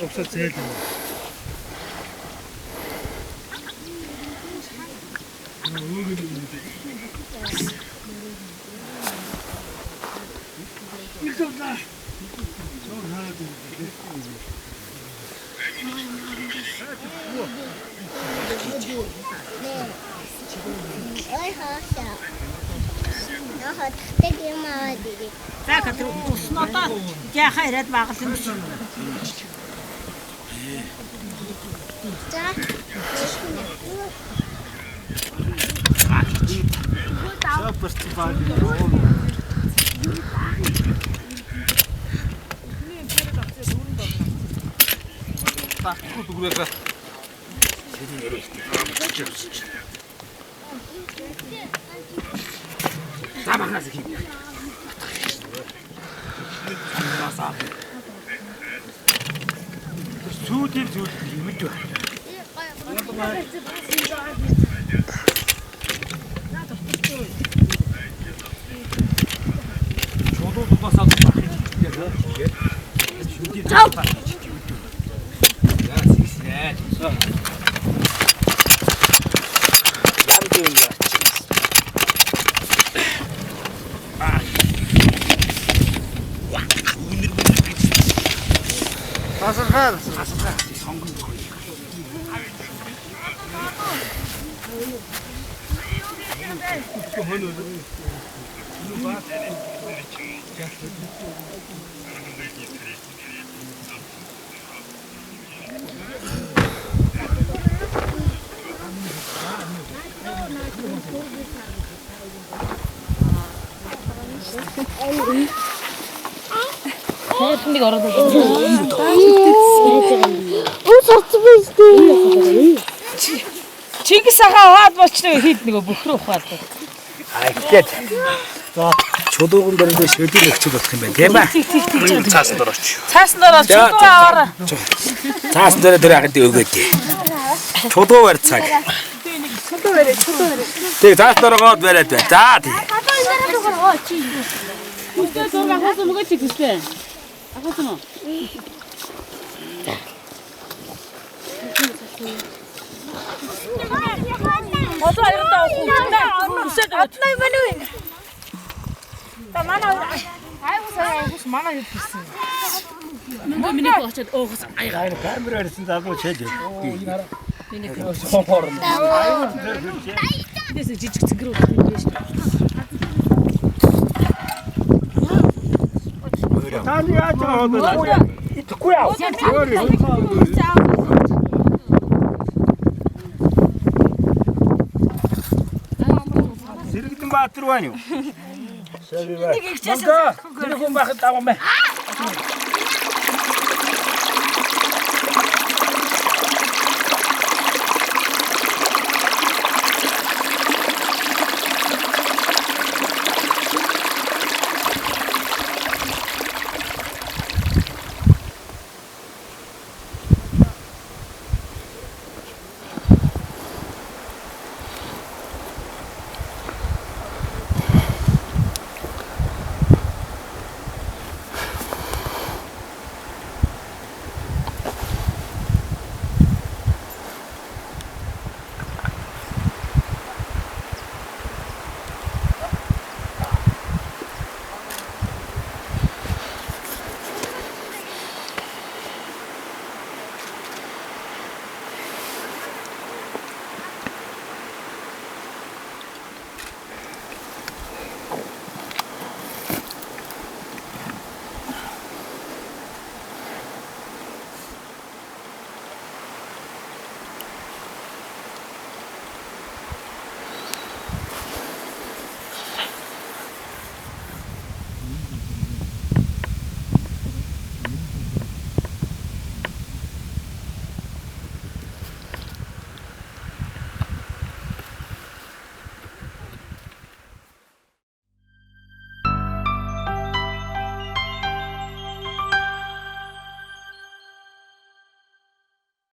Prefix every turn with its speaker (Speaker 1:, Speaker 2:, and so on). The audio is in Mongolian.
Speaker 1: 없어 제일 хайраад багсан юм шиг. Sutai Khairkhan. 근데 걸어도 Чингисхаан аваад болчихно хэд нэг бөхрөө ухаад.
Speaker 2: Ингээд. За чулууган дөрөв шөдийн өгчл болох юм байна тийм ээ. Цаасан дор очив.
Speaker 1: Цаасан дор чулуу аваараа.
Speaker 2: Цаасан дор агад өгөөд. Чулуу барь цаг. Тэг цаас дөрөгөөд бариад бай. За тий.
Speaker 3: Үстэй зураг хасаа мөгөч гэжлээ. Ахасан уу?
Speaker 1: Модоо ярандаа уу. Үсээд атнаа мань уу. Та манай айгуус манай хэд гэсэн.
Speaker 3: Миний боочод оогоос аяга.
Speaker 2: Камер ирсэн залуу чэлээ.
Speaker 3: Миний
Speaker 2: Сохор.
Speaker 3: Тэс жижиг цэнгэр үү шүү.
Speaker 2: Таны яаж байгаа вэ? Итгэхгүй яа. Сэрэгдэн Баатар байна юу? Мөнгө. Тэр хүн байхад даваа мэ.